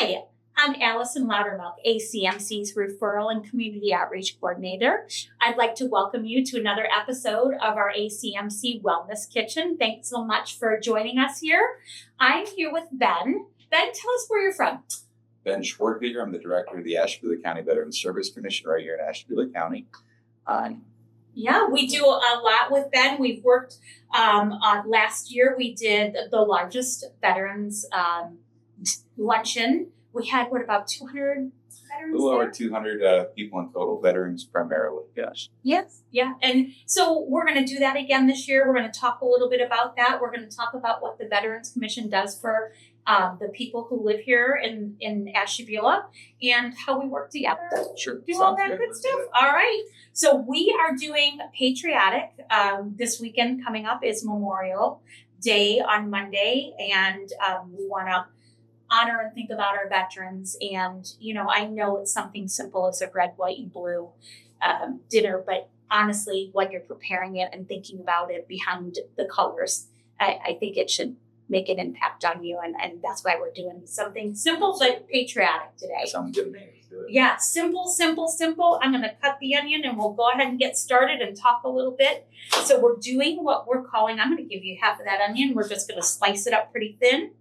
Hi, I'm Allison Loudermilk, ACMC's Referral and Community Outreach Coordinator. I'd like to welcome you to another episode of our ACMC Wellness Kitchen. Thanks so much for joining us here. I'm here with Ben. Ben, tell us where you're from. Ben Schwartfigure. I'm the director of the Ashtabula County Veterans Service Commission right here in Ashtabula County. Yeah, we do a lot with Ben. We've worked on last year. We did the largest veterans luncheon. We had, about 200 veterans? A little over 200 people in total, veterans primarily, yes. Yes, yeah. And so we're going to do that again this year. We're going to talk a little bit about that. We're going to talk about what the Veterans Commission does for the people who live here in Ashtabula and how we work together. Sure. Do all that good stuff. All right. So we are doing patriotic. This weekend coming up is Memorial Day on Monday, and we want to honor and think about our veterans. And, I know it's something simple as a red, white, and blue dinner, but honestly, when you're preparing it and thinking about it behind the colors, I think it should make an impact on you. And that's why we're doing something simple but patriotic today. Sounds good to me. Yeah, simple. I'm going to cut the onion and we'll go ahead and get started and talk a little bit. So we're doing what we're calling, I'm going to give you half of that onion. We're just going to slice it up pretty thin.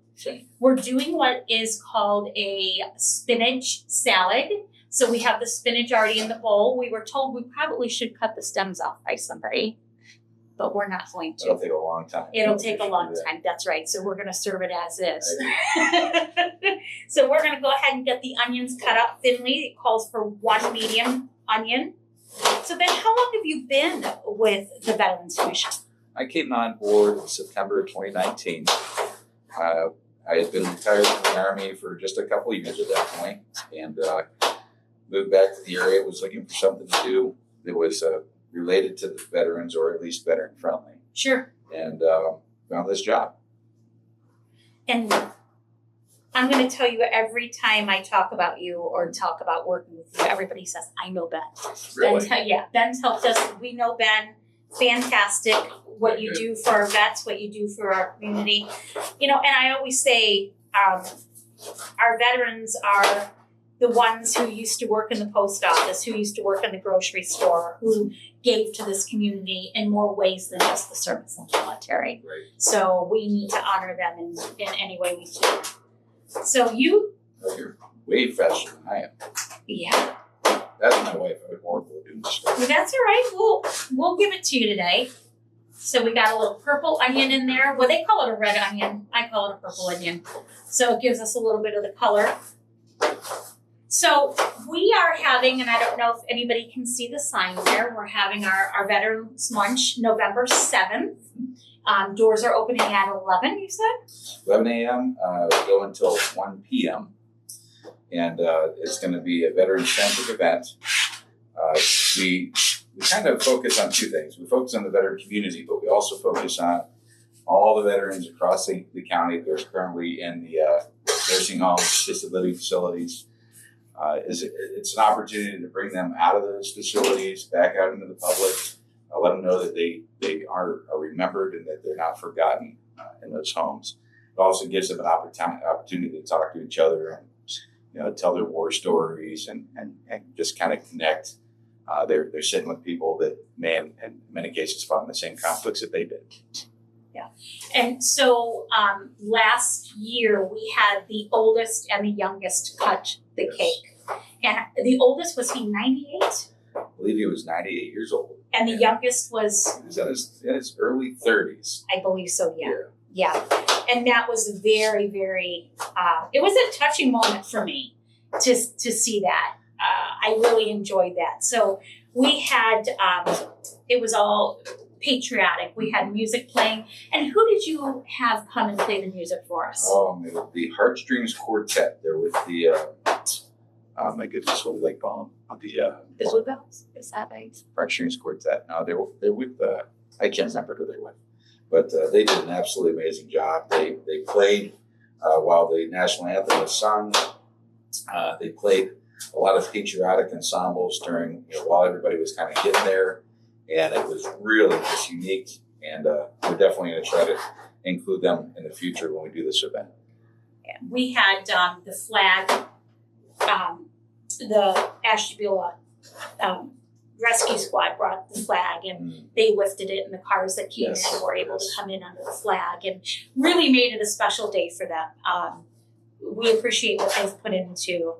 We're doing what is called a spinach salad. So we have the spinach already in the bowl. We were told we probably should cut the stems off by somebody, but we're not going to. It'll take a long time. It'll take a long time. That's right. So we're going to serve it as is. So we're going to go ahead and get the onions cut up thinly. It calls for 1 medium onion. So Ben, how long have you been with the Veterans Commission? I came on board in September 2019. I had been retired from the Army for just a couple of years at that point, and moved back to the area, was looking for something to do that was related to the veterans, or at least veteran friendly. Sure. And found this job. And I'm going to tell you, every time I talk about you or talk about working with you, everybody says, I know Ben. Really? Ben's helped us. We know Ben. Fantastic. What you do for our vets, what you do for our community. And I always say our veterans are the ones who used to work in the post office, who used to work in the grocery store, who gave to this community in more ways than just the service in the military. Right. So we need to honor them in any way we can. So you... Oh, you're way faster than I am. Yeah. That's my wife. I would horrible at doing this stuff. Well, that's all right. We'll give it to you today. So we got a little purple onion in there. Well, they call it a red onion. I call it a purple onion. So it gives us a little bit of the color. So we are having, and I don't know if anybody can see the sign there, we're having our Veterans Lunch November 7th. Doors are opening at 11, you said? 11 a.m. Go until 1 p.m. And it's going to be a veteran-centric event. We kind of focus on two things. We focus on the veteran community, but we also focus on all the veterans across the county that are currently in the nursing homes, disability facilities. It's an opportunity to bring them out of those facilities, back out into the public, let them know that they are remembered and that they're not forgotten in those homes. It also gives them an opportunity to talk to each other and tell their war stories and just kind of connect. They're sitting with people that may, in many cases, fought in the same conflicts that they did. Yeah. And so last year we had the oldest and the youngest cut the cake. And the oldest, was he 98? I believe he was 98 years old. And the youngest was? He was in his early 30s. I believe so, yeah. And that was very, very, it was a touching moment for me to see that. I really enjoyed that. So we had, it was all patriotic. We had music playing. And who did you have come and play the music for us? The Heartstrings Quartet. They're with the, my goodness, what do they call them? The Bluebells? Is that right? Heartstrings Quartet. No, they're with, I can't remember who they're with. But they did an absolutely amazing job. They played while the national anthem was sung. They played a lot of patriotic ensembles during, while everybody was kind of getting there. And it was really just unique. And we're definitely going to try to include them in the future when we do this event. we had the flag, the Ashtabula rescue squad brought the flag, and they lifted it, and the cars that came in were able to come in under the flag, and really made it a special day for them. We appreciate what they've put into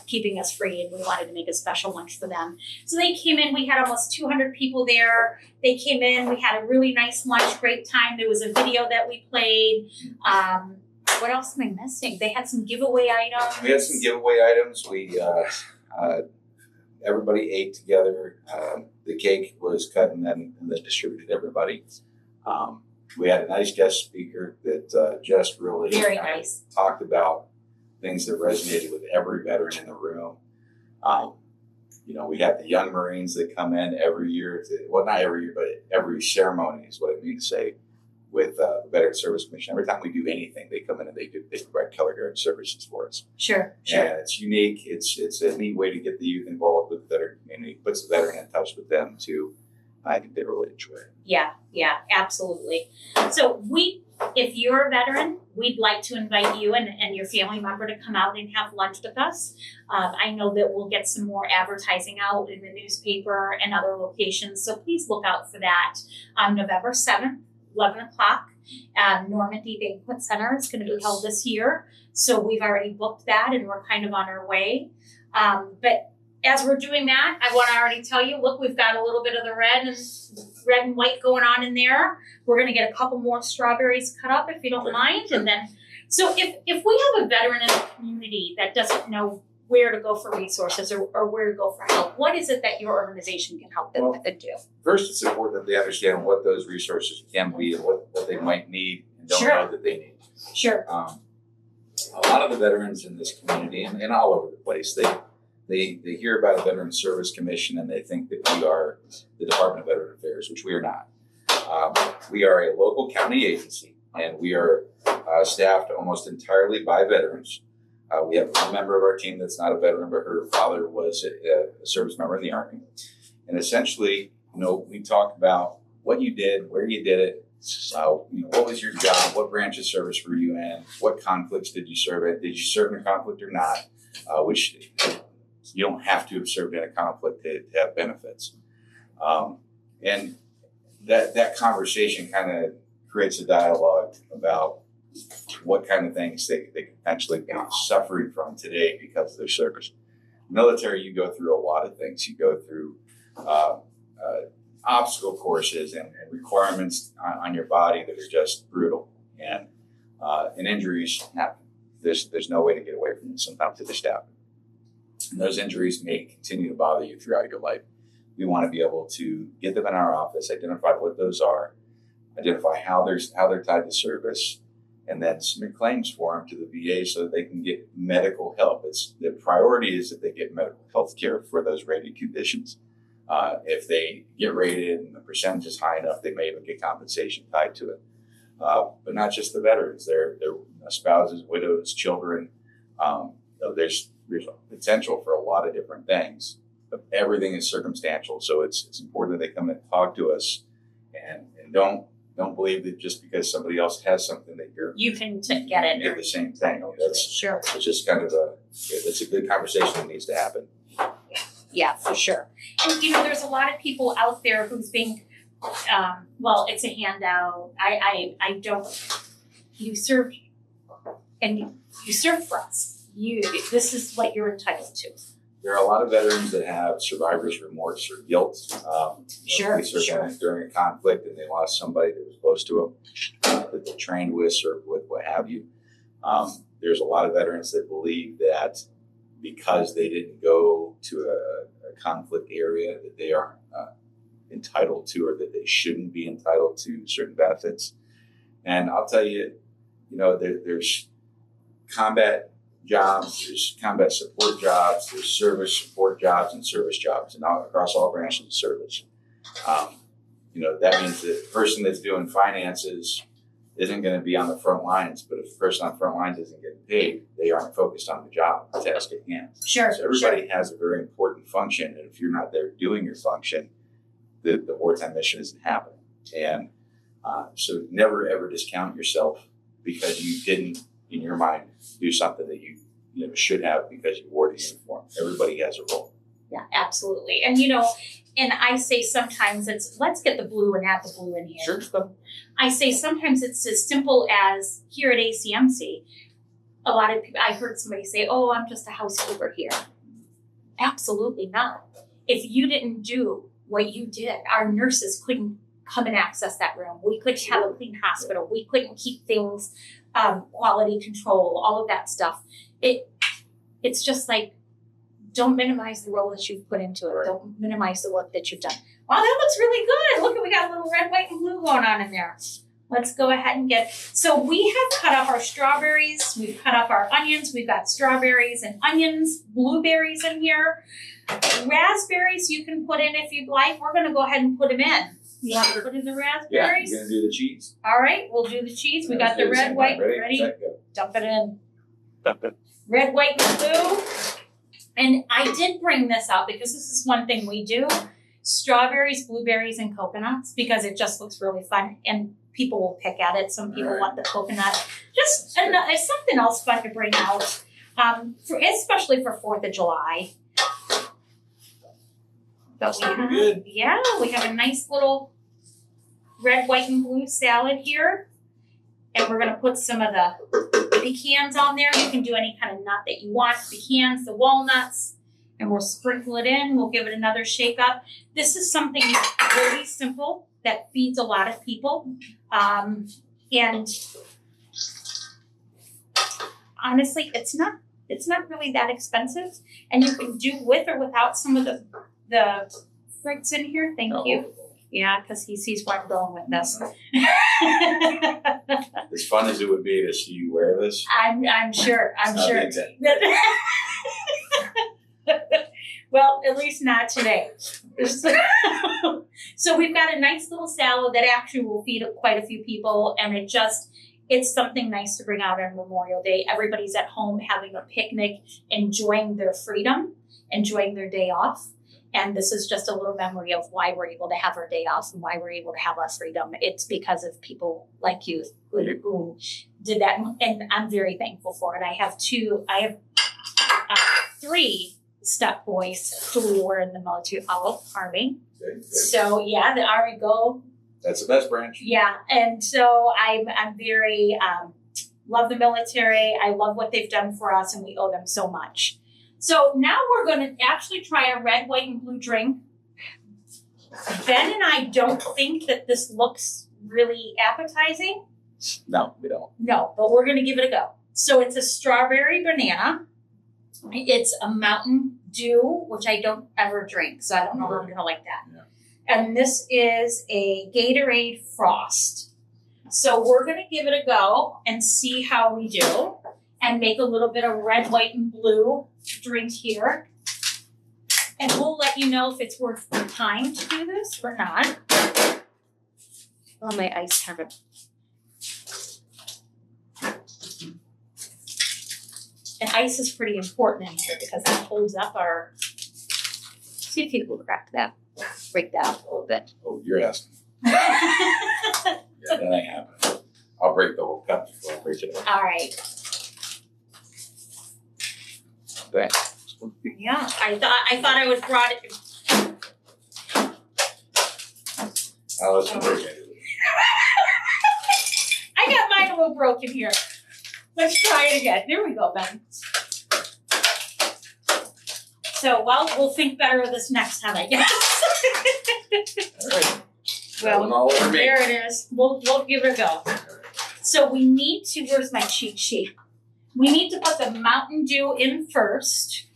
keeping us free, and we wanted to make a special lunch for them. So they came in. We had almost 200 people there. They came in. We had a really nice lunch, great time. There was a video that we played. What else am I missing? They had some giveaway items. We had some giveaway items. We everybody ate together. The cake was cut and then distributed to everybody. We had a nice guest speaker that just really very nice talked about things that resonated with every veteran in the room. We have the young Marines that come in every year. Not every year, but every ceremony is what I mean to say. With the Veteran Service Commission, every time we do anything, they come in and they provide color guard services for us. Sure. And it's unique. It's a neat way to get the youth involved with the veteran community. Puts the veteran in touch with them too. I think they really enjoy it. Yeah, absolutely. So if you're a veteran, we'd like to invite you and your family member to come out and have lunch with us. I know that we'll get some more advertising out in the newspaper and other locations, so please look out for that on November 7th. 11 o'clock at Normandy Banquet Center. It's going to be held this year. So we've already booked that and we're kind of on our way. But as we're doing that, I want to already tell you, look, we've got a little bit of the red and white going on in there. We're going to get a couple more strawberries cut up if you don't mind. And then, so if we have a veteran in the community that doesn't know where to go for resources or where to go for help, what is it that your organization can help them with and do? First, it's important that they understand what those resources can be and what they might need and don't know that they need. Sure. A lot of the veterans in this community and all over the place, they hear about a Veteran Service Commission and they think that we are the Department of Veteran Affairs, which we are not. We are a local county agency, and we are staffed almost entirely by veterans. We have one member of our team that's not a veteran, but her father was a service member in the Army. And essentially, we talk about what you did, where you did it, what was your job, what branch of service were you in, what conflicts did you serve in, did you serve in a conflict or not, which you don't have to have served in a conflict to have benefits. And that conversation kind of creates a dialogue about what kind of things they could potentially be suffering from today because of their service. Military, you go through a lot of things. You go through obstacle courses and requirements on your body that are just brutal. And injuries happen. There's no way to get away from them. Sometimes it just happens. And those injuries may continue to bother you throughout your life. We want to be able to get them in our office, identify what those are, identify how they're tied to service, and then submit claims for them to the VA so that they can get medical help. The priority is that they get medical health care for those rated conditions. If they get rated and the percentage is high enough, they may even get compensation tied to it. But not just the veterans, their spouses, widows, children. There's potential for a lot of different things, but everything is circumstantial. So it's important that they come and talk to us and don't believe that just because somebody else has something that you can get it. Get the same thing. Sure. It's just kind of it's a good conversation that needs to happen. Yeah, for sure. And there's a lot of people out there who think, it's a handout. I don't. You served, and you served for us. This is what you're entitled to. There are a lot of veterans that have survivor's remorse or guilt. Sure. They served during a conflict and they lost somebody that was close to them, that they trained with, served with, what have you. There's a lot of veterans that believe that because they didn't go to a conflict area that they aren't entitled to, or that they shouldn't be entitled to certain benefits. And I'll tell you, there's combat jobs, there's combat support jobs, there's service support jobs and service jobs, and across all branches of service. That means that the person that's doing finances isn't going to be on the front lines, but if the person on the front lines isn't getting paid, they aren't focused on the job, the task at hand. Sure. So everybody has a very important function, and if you're not there doing your function, the wartime mission isn't happening. And so never ever discount yourself because you didn't in your mind, do something that you should have because you wore the uniform. Everybody has a role. Yeah, absolutely. And and I say sometimes let's get the blue and add the blue in here. Sure. I say sometimes it's as simple as here at ACMC. A lot of people, I heard somebody say, "Oh, I'm just a housekeeper here." Absolutely not. If you didn't do what you did, our nurses couldn't come and access that room. We couldn't have a clean hospital. We couldn't keep things, quality control, all of that stuff. It's just like, don't minimize the role that you've put into it. Right. Don't minimize the work that you've done. Wow, that looks really good. Look, we got a little red, white, and blue going on in there. Let's go ahead and so we have cut up our strawberries. We've cut up our onions. We've got strawberries and onions, blueberries in here. Raspberries you can put in if you'd like. We're going to go ahead and put them in. You want to put in the Yeah, raspberries? you're going to do the cheese. All right, we'll do the cheese. We got the red, white, ready? Set, go. Dump it in. Dump it. Red, white, and blue. And I did bring this out because this is one thing we do. Strawberries, blueberries, and coconuts, because it just looks really fun. And people will pick at it. Some people want the coconut. Just it's something else fun to bring out, especially for 4th of July. But we have a nice little red, white, and blue salad here. And we're going to put some of the pecans on there. You can do any kind of nut that you want. Pecans, the walnuts. And we'll sprinkle it in. We'll give it another shake up. This is something really simple that feeds a lot of people. And honestly, it's not really that expensive. And you can do with or without some of the fruits in here. Thank you. Yeah, because he sees where I'm going with this. As fun as it would be to see you wear this, I'm sure. it's not Well, at least not today. So we've got a nice little salad that actually will feed quite a few people, and it's something nice to bring out on Memorial Day. Everybody's at home having a picnic, enjoying their freedom, enjoying their day off. And this is just a little memory of why we're able to have our day off and why we're able to have our freedom. It's because of people like you who did that, and I'm very thankful for it. I have 3 step boys who were in the military army. Okay. So yeah, the Army go. That's the best branch. Yeah, and so I'm very love the military. I love what they've done for us, and we owe them so much. So now we're going to actually try a red, white, and blue drink. Ben and I don't think that this looks really appetizing. No, we don't. No, but we're going to give it a go. So it's a strawberry banana. It's a Mountain Dew, which I don't ever drink, so I don't know if I'm going to like that. Yeah. And this is a Gatorade Frost. So we're going to give it a go and see how we do and make a little bit of red, white, and blue drink here. And we'll let you know if it's worth the time to do this or not. Oh, my ice have it. And ice is pretty important in here because it holds up our. See if you can break that up a little bit. Oh, you're asking. Yeah, that ain't happening. I'll break the whole cup before I break it up. All right. Thanks. Yeah, I thought I would brought it. Now let's break it. I got mine a little broken here. Let's try it again. There we go, Ben. So, we'll think better of this next time, I guess. All right. Well, all over me. There it is. We'll give it a go. So we need to. Where's my cheat sheet? We need to put the Mountain Dew in first.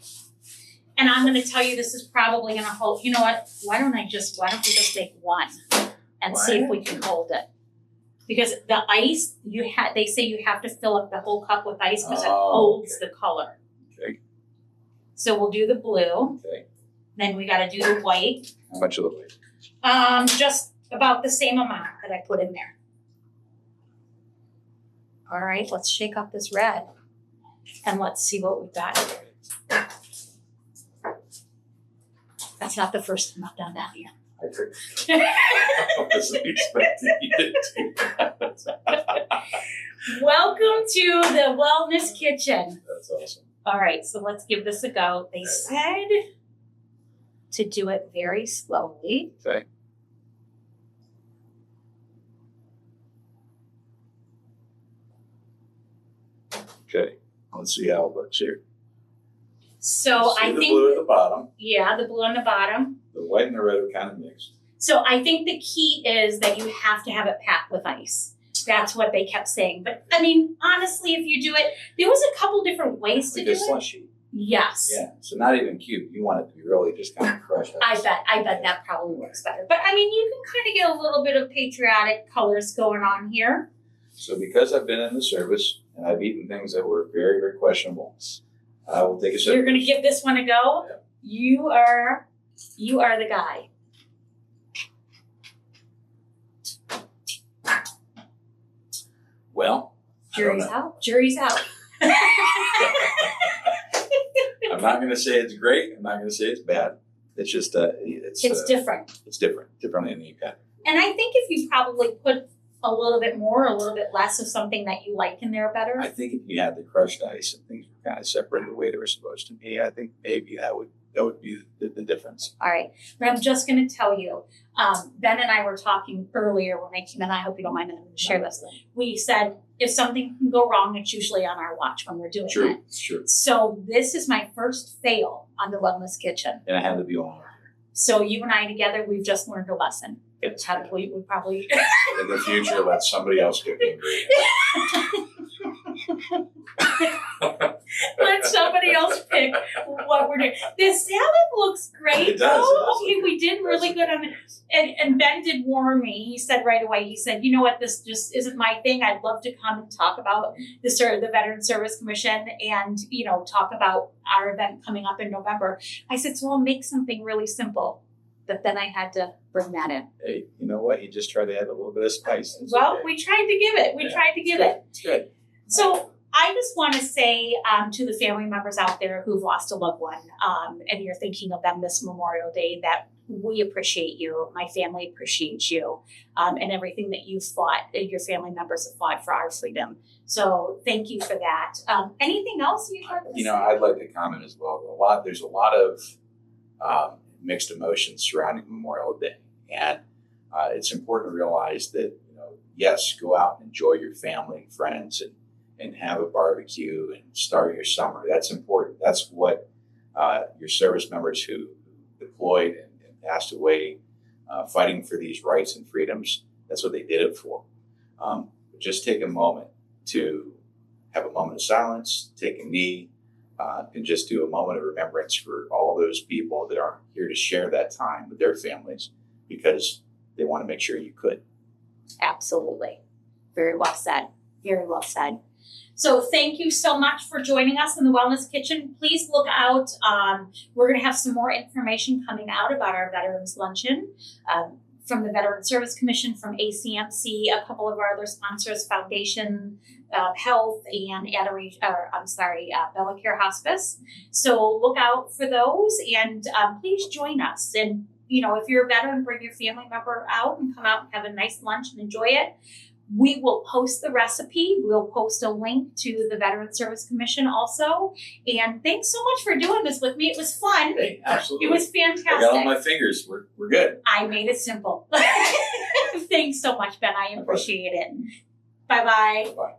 And I'm going to tell you this is probably going to hold. You know what? Why don't we just make one and see if we can hold it? Because the ice, they say you have to fill up the whole cup with ice because it holds the color. Okay. So we'll do the blue. Okay. Then we got to do the white. How much of the white? Just about the same amount that I put in there. All right, let's shake up this red and let's see what we've got here. That's not the first time I've done that here. I wasn't expecting you to do that. Welcome to the Wellness Kitchen. That's awesome. All right, so let's give this a go. They said to do it very slowly. Okay. Okay. Let's see how it looks here. So I the think blue at the bottom. Yeah, the blue on the bottom. The white and the red are kind of mixed. So I think the key is that you have to have it packed with ice. That's what they kept saying. But I mean, honestly, if you do it, there was a couple different ways to Like do a it. slushy. Yes. Yeah. So not even cube. You want it to be really just kind of crushed. I bet that probably works better. But I mean, you can kind of get a little bit of patriotic colors going on here. So because I've been in the service and I've eaten things that were very, very questionable, I will take a sip. You're going to give this one a go? Yeah. You are the guy. Well, Jury's out. Jury's out. I'm not going to say it's great. I'm not going to say it's bad. It's just It's different. It's different than you got. And I think if you probably put a little bit more, a little bit less of something that you like in there better. I think if you had the crushed ice and things were kind of separated the way they were supposed to be, I think maybe that would be the difference. All right. But I'm just going to tell you, Ben and I were talking earlier when I came in. I hope you don't mind, I'm going to share this. We said if something can go wrong, it's usually on our watch when we're doing it. Sure. So this is my first fail on the Wellness Kitchen. And I had to be on. So you and I together, we've just learned a lesson. It's how we would probably In the future, let somebody else get the ingredients. let somebody else pick what we're doing. This salad looks great. It does. Okay, we did really good on it. And Ben did warn me. He said right away, he said, you know what, this just isn't my thing. I'd love to come and talk about the Veteran Service Commission and, talk about our event coming up in November. I said, so I'll make something really simple. But then I had to bring that in. Hey, you know what? You just try to add a little bit of spice. It's Well, okay. we tried to give it. It's good. So I just want to say to the family members out there who've lost a loved one, and you're thinking of them this Memorial Day, that we appreciate you. My family appreciates you, and everything that you've fought, your family members have fought for our freedom. So thank you for that. Anything else you'd like to say? I'd like to comment as well. There's a lot of mixed emotions surrounding Memorial Day, and it's important to realize that yes, go out and enjoy your family and friends and have a barbecue and start your summer. That's important. That's what your service members who deployed and passed away fighting for these rights and freedoms, that's what they did it for. But just take a moment to have a moment of silence, take a knee, and just do a moment of remembrance for all those people that aren't here to share that time with their families because they want to make sure you could. Absolutely. Very well said. Very well said. So thank you so much for joining us in the Wellness Kitchen. Please look out. We're going to have some more information coming out about our Veterans Luncheon from the Veteran Service Commission, from ACMC, a couple of our other sponsors, Foundation Health, and Bella Care Hospice. So look out for those, and please join us. And if you're a veteran, bring your family member out and come out and have a nice lunch and enjoy it. We will post the recipe. We'll post a link to the Veteran Service Commission also. And thanks so much for doing this with me. It was fun. Hey, absolutely. It was fantastic. I got all my fingers. We're good. I made it simple. Thanks so much, Ben. I appreciate it. Bye-bye. Bye.